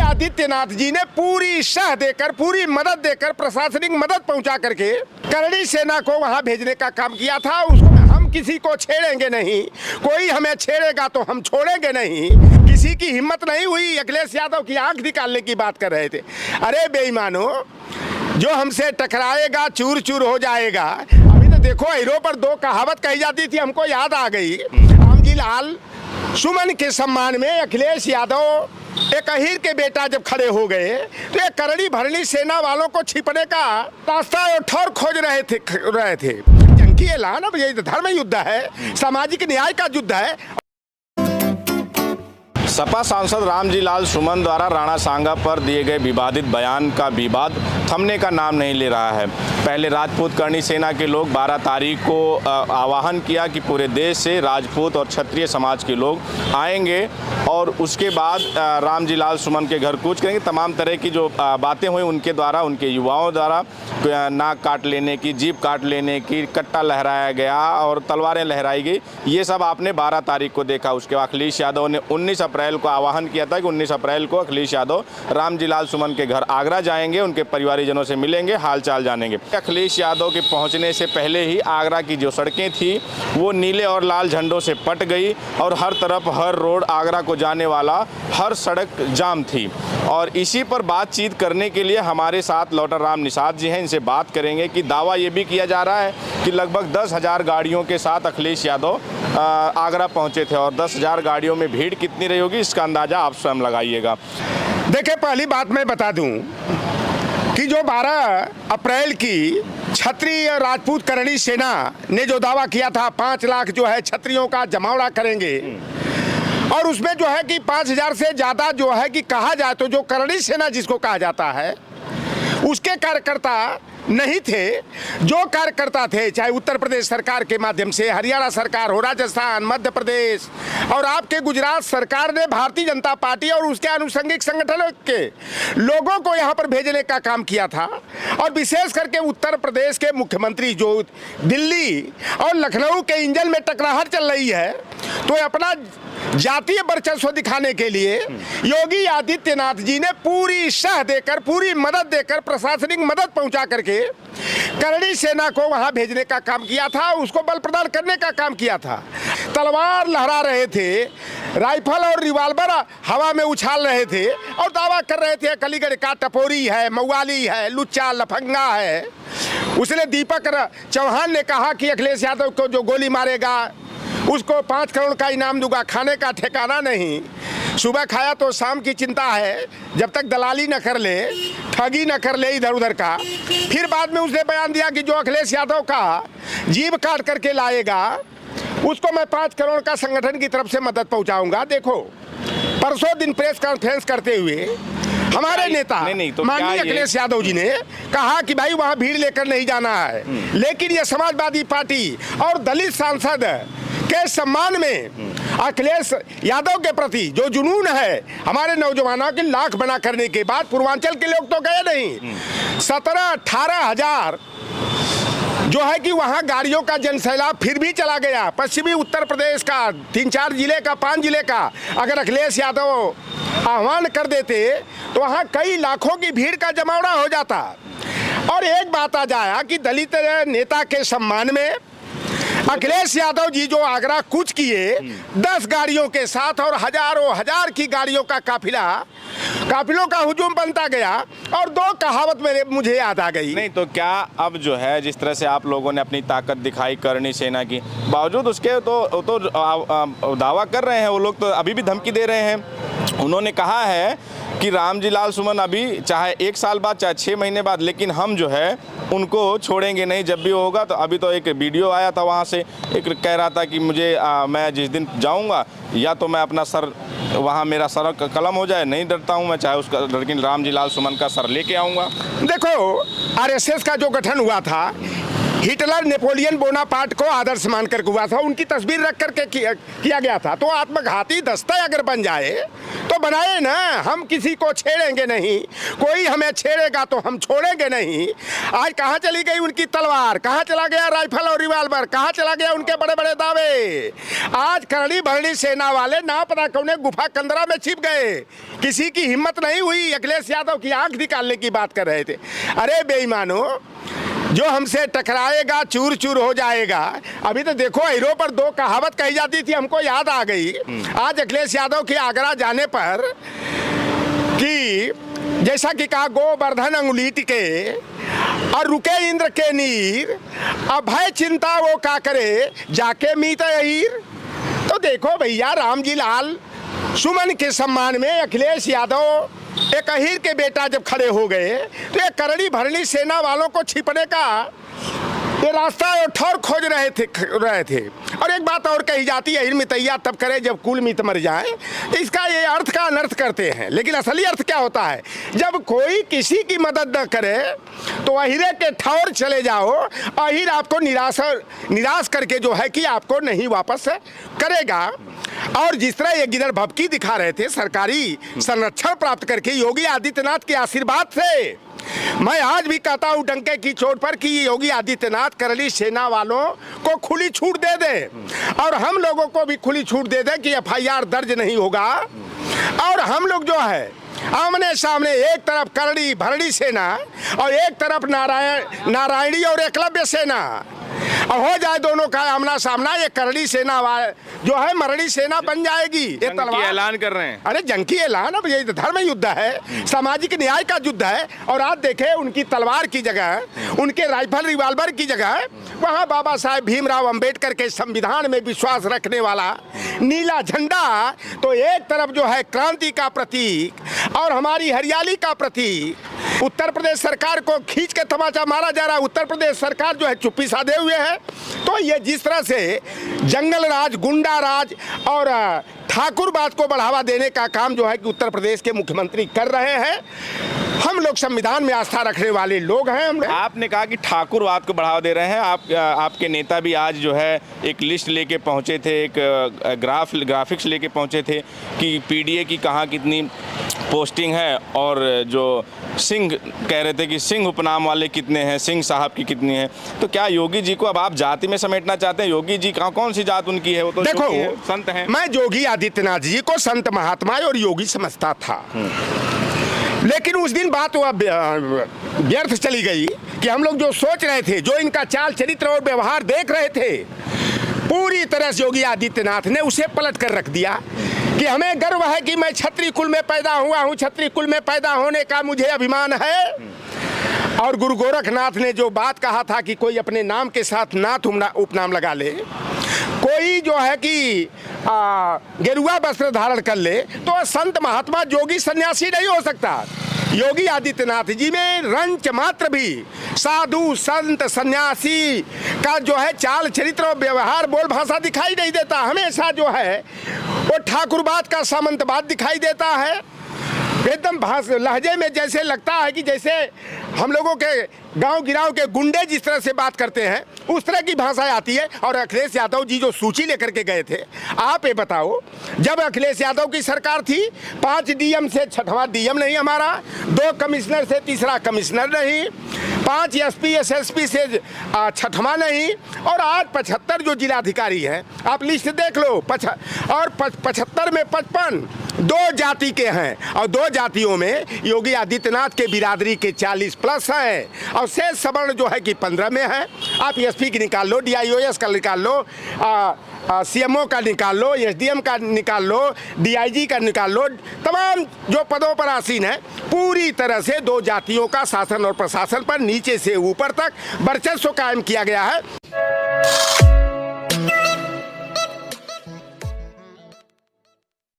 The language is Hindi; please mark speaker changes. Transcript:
Speaker 1: आदित्यनाथ जी ने पूरी सह देकर, पूरी मदद देकर, प्रशासनिक मदद पहुंचा करके करणी सेना को वहां भेजने का काम किया था। उसको हम किसी को छेड़ेंगे नहीं, कोई हमें छेड़ेगा तो हम छोड़ेंगे नहीं। किसी की हिम्मत नहीं हुई। अखिलेश यादव की आंख निकालने की बात कर रहे थे। अरे बेईमानो, जो हमसे टकराएगा चूर चूर हो जाएगा। अभी तो देखो, हीरो पर दो कहावत कही जाती थी, हमको याद आ गई। रामजी लाल सुमन के सम्मान में अखिलेश यादव एक अहीर के बेटा जब खड़े हो गए तो ये करणी भरणी सेना वालों को छिपने का रास्ता और ठौर खोज रहे थे। जंग की ऐलान, अब ये धर्म युद्ध है, सामाजिक न्याय का युद्ध है।
Speaker 2: सपा सांसद रामजी लाल सुमन द्वारा राणा सांगा पर दिए गए विवादित बयान का विवाद थमने का नाम नहीं ले रहा है। पहले राजपूत करणी सेना के लोग 12 तारीख को आह्वान किया कि पूरे देश से राजपूत और क्षत्रिय समाज के लोग आएंगे और उसके बाद रामजी लाल सुमन के घर कूच करेंगे। तमाम तरह की जो बातें हुई उनके द्वारा, उनके युवाओं द्वारा, नाक काट लेने की, जीभ काट लेने की, कट्टा लहराया गया और तलवारें लहराई गई। ये सब आपने 12 तारीख को देखा। उसके बाद अखिलेश यादव ने 19 अप्रैल को आह्वान किया था कि 19 अप्रैल को अखिलेश यादव रामजी लाल सुमन के घर आगरा जाएंगे, उनके परिवारीजनों से मिलेंगे, हालचाल जानेंगे। अखिलेश यादव के पहुंचने से पहले ही आगरा की जो सड़कें थी वो नीले और लाल झंडों से पट गई और हर तरफ, हर रोड, आगरा को जाने वाला हर सड़क जाम थी। और इसी पर बातचीत करने के लिए हमारे साथ लौटर राम निषाद जी हैं। इनसे बात करेंगे कि दावा ये भी किया जा रहा है कि लगभग 10,000 गाड़ियों के साथ अखिलेश यादव आगरा पहुंचे थे और 10,000 गाड़ियों में भीड़ कितनी रही होगी इसका अंदाजा आप स्वयं लगाइएगा।
Speaker 1: देखिए, पहली बात मैं बता दूं कि जो 12 अप्रैल की क्षत्रिय राजपूत करणी सेना ने जो दावा किया था 5 लाख जो है क्षत्रियों का जमावड़ा करेंगे, और उसमें जो है कि 5,000 से ज़्यादा जो है कि कहा जाए तो जो करणी सेना जिसको कहा जाता है उसके कार्यकर्ता नहीं थे। जो कार्यकर्ता थे, चाहे उत्तर प्रदेश सरकार के माध्यम से, हरियाणा सरकार हो, राजस्थान, मध्य प्रदेश और आपके गुजरात सरकार ने भारतीय जनता पार्टी और उसके अनुषंगिक संगठनों के लोगों को यहाँ पर भेजने का काम किया था। और विशेष करके उत्तर प्रदेश के मुख्यमंत्री जो दिल्ली और लखनऊ के इंजन में टकराहट चल रही है, तो अपना जातीय वर्चस्व दिखाने के लिए योगी आदित्यनाथ जी ने पूरी सह देकर, पूरी मदद देकर, प्रशासनिक मदद पहुंचा करके करणी सेना को वहां भेजने का काम किया था, उसको बल प्रदान करने का काम किया था। तलवार लहरा रहे थे, राइफल और रिवाल्वर हवा में उछाल रहे थे और दावा कर रहे थे कलीगढ़ का टपोरी है, मऊवाली है, लुच्चा लफंगा है। उसने दीपक चौहान ने कहा कि अखिलेश यादव को जो गोली मारेगा उसको 5 करोड़ का इनाम दूंगा। खाने का ठिकाना नहीं, सुबह खाया तो शाम की चिंता है, जब तक दलाली न कर ले, ठगी न कर ले इधर उधर का। फिर बाद में उसने बयान दिया कि जो अखिलेश यादव का जीभ काट करके लाएगा उसको मैं 5 करोड़ का संगठन की तरफ से मदद पहुंचाऊंगा। देखो, परसों दिन प्रेस कॉन्फ्रेंस करते हुए हमारे नेता तो माननीय अखिलेश यादव जी ने कहा कि भाई वहां भीड़ लेकर नहीं जाना है, लेकिन ये समाजवादी पार्टी और दलित सांसद के सम्मान में अखिलेश यादव के प्रति जो जुनून है हमारे नौजवानों की लाख बना करने के बाद पूर्वांचल के लोग तो गए नहीं, 17-18 हजार जो है कि वहाँ गाड़ियों का जनसैलाब फिर भी चला गया। पश्चिमी उत्तर प्रदेश का 3-4 जिले का, 5 जिले का अगर अखिलेश यादव आह्वान कर देते तो वहाँ कई लाखों की भीड़ का जमावड़ा हो जाता। और एक बात आ जाए कि दलित नेता के सम्मान में अखिलेश यादव जी जो आगरा कूच किए 10 गाड़ियों के साथ और हजारों हजार की गाड़ियों का काफिलों का हुजूम बनता गया। और 2 कहावत मुझे याद आ गई।
Speaker 2: नहीं तो क्या अब जो है जिस तरह से आप लोगों ने अपनी ताकत दिखाई करणी सेना की, बावजूद उसके तो दावा कर रहे हैं वो लोग, तो अभी भी धमकी दे रहे हैं। उन्होंने कहा है कि रामजी लाल सुमन अभी चाहे 1 साल बाद, चाहे 6 महीने बाद, लेकिन हम जो है उनको छोड़ेंगे नहीं जब भी होगा। तो अभी तो एक वीडियो आया था वहाँ से, एक कह रहा था कि मुझे मैं जिस दिन जाऊँगा या तो मैं अपना सर, वहाँ मेरा सर कलम हो जाए, नहीं डरता हूँ मैं, चाहे उसका, लेकिन रामजी लाल सुमन का सर लेके आऊँगा।
Speaker 1: देखो, आरएसएस का जो गठन हुआ था हिटलर नेपोलियन बोनापार्ट को आदर्श मानकर हुआ था, उनकी तस्वीर रख करके किया गया था। तो आत्मघाती दस्ता अगर बन जाए तो बनाए ना, हम किसी को छेड़ेंगे नहीं, कोई हमें छेड़ेगा तो हम छोड़ेंगे नहीं। आज कहाँ चली गई उनकी तलवार, कहाँ चला गया राइफल और रिवाल्वर, कहाँ चला गया उनके बड़े बड़े दावे। आज करनी भरनी सेना वाले ना पता कौन गुफा कंदरा में छिप गए, किसी की हिम्मत नहीं हुई। अखिलेश यादव की आंख निकालने की बात कर रहे थे। अरे बेईमानो, जो हमसे टकराएगा चूर चूर हो जाएगा। अभी तो देखो हीरो पर दो कहावत कही जाती थी, हमको याद आ गई आज अखिलेश यादव के आगरा जाने पर कि जैसा कि कहा गोवर्धन अंगुली टिके और रुके इंद्र के नीर, अभय चिंता वो का करे जाके मीत अहीर। तो देखो भैया, राम जी लाल सुमन के सम्मान में अखिलेश यादव एक अहीर के बेटा जब खड़े हो गए तो ये करनी भरनी सेना वालों को छिपने का ये रास्ता और ठौर खोज रहे थे। और एक बात और कही जाती है, अहीर मितैया तब करे जब कुल मित मर जाए। इसका ये अर्थ का अनर्थ करते हैं, लेकिन असली अर्थ क्या होता है, जब कोई किसी की मदद न करे तो अहीरे के ठौर चले जाओ, अहीर आपको निराश करके जो है कि आपको नहीं वापस करेगा। और जिस तरह ये गिदड़ भभकी दिखा रहे थे सरकारी संरक्षण प्राप्त करके योगी आदित्यनाथ के आशीर्वाद से, मैं आज भी कहता हूं डंके की चोट पर कि योगी आदित्यनाथ करनी सेना वालों को खुली छूट दे दे और हम लोगों को भी खुली छूट दे दे कि एफआईआर दर्ज नहीं होगा। और हम लोग जो है आमने सामने, एक तरफ करनी भरनी सेना और एक तरफ नारायणी और एकलव्य सेना, और हो जाए दोनों का आमना सामना, ये करनी सेना जो है मरणी सेना बन जाएगी। ये
Speaker 2: तलवार ऐलान कर रहे हैं।
Speaker 1: अरे जंग की ऐलान, अब ये धर्म युद्ध है, सामाजिक न्याय का युद्ध है। और आज देखे उनकी तलवार की जगह, उनके राइफल रिवाल्वर की जगह वहाँ बाबा साहेब भीमराव अंबेडकर के संविधान में विश्वास रखने वाला नीला झंडा, तो एक तरफ जो है क्रांति का प्रतीक और हमारी हरियाली का प्रतीक। उत्तर प्रदेश सरकार को खींच के तमाचा मारा जा रहा है। उत्तर प्रदेश सरकार जो है चुप्पी साधे हुए है। तो ये जिस तरह से जंगल राज, गुंडा राज और ठाकुरवाद को बढ़ावा देने का काम जो है कि उत्तर प्रदेश के मुख्यमंत्री कर रहे हैं। हम लोग संविधान में आस्था रखने वाले लोग हैं।
Speaker 2: आपने कहा कि ठाकुरवाद को बढ़ावा दे रहे हैं। आपके नेता भी आज जो है एक लिस्ट लेके पहुंचे थे, एक ग्राफिक्स लेके पहुंचे थे कि पीडीए की कहाँ कितनी पोस्टिंग है, और जो सिंह कह रहे थे कि सिंह उपनाम वाले कितने हैं, सिंह साहब की कितनी है। तो क्या योगी जी को अब आप जाति में समेटना चाहते हैं? योगी जी कौन सी जात उनकी है? वो तो
Speaker 1: देखो
Speaker 2: संत हैं।
Speaker 1: मैं योगी आदित्यनाथ जी को संत महात्मा और योगी समझता था, लेकिन उस दिन बात व्यर्थ चली गई कि हम लोग जो सोच रहे थे, जो इनका चाल चरित्र और व्यवहार देख रहे थे, पूरी तरह से योगी आदित्यनाथ ने उसे पलट कर रख दिया कि हमें गर्व है कि मैं क्षत्रिय कुल में पैदा हुआ हूं, क्षत्रिय कुल में पैदा होने का मुझे अभिमान है। और गुरु गोरखनाथ ने जो बात कहा था कि कोई अपने नाम के साथ नाथ उपनाम लगा ले, कोई जो है कि गेरुआ वस्त्र धारण कर ले, तो संत महात्मा योगी सन्यासी नहीं हो सकता। योगी आदित्यनाथ जी में रंच मात्र भी साधु संत सन्यासी का जो है चाल चरित्र और व्यवहार बोल भाषा दिखाई नहीं देता। हमेशा जो है वो ठाकुरवाद का सामंतवाद दिखाई देता है। एकदम लहजे में जैसे लगता है कि जैसे हम लोगों के गांव गिराव के गुंडे जिस तरह से बात करते हैं उस तरह की भाषा आती है। और अखिलेश यादव जी जो सूची लेकर के गए थे, आप ये बताओ, जब अखिलेश यादव की सरकार थी 5 डीएम से 6वां डीएम नहीं हमारा, 2 कमिश्नर से 3रा कमिश्नर नहीं, 5 एसपी एसएसपी से 6वां नहीं, और आज 75 जो जिलाधिकारी हैं, आप लिस्ट देख लो, और 75 में 55 2 जाति के हैं, और 2 जातियों में योगी आदित्यनाथ के बिरादरी के 40+ हैं, और शेष सवर्ण जो है कि 15 में है। आप एसपी की निकाल लो, DIOS का निकाल लो, CMO का निकाल लो, SDM का निकाल लो, DIG का निकाल लो, तमाम जो पदों पर आसीन है, पूरी तरह से 2 जातियों का शासन और प्रशासन पर नीचे से ऊपर तक वर्चस्व कायम किया गया है।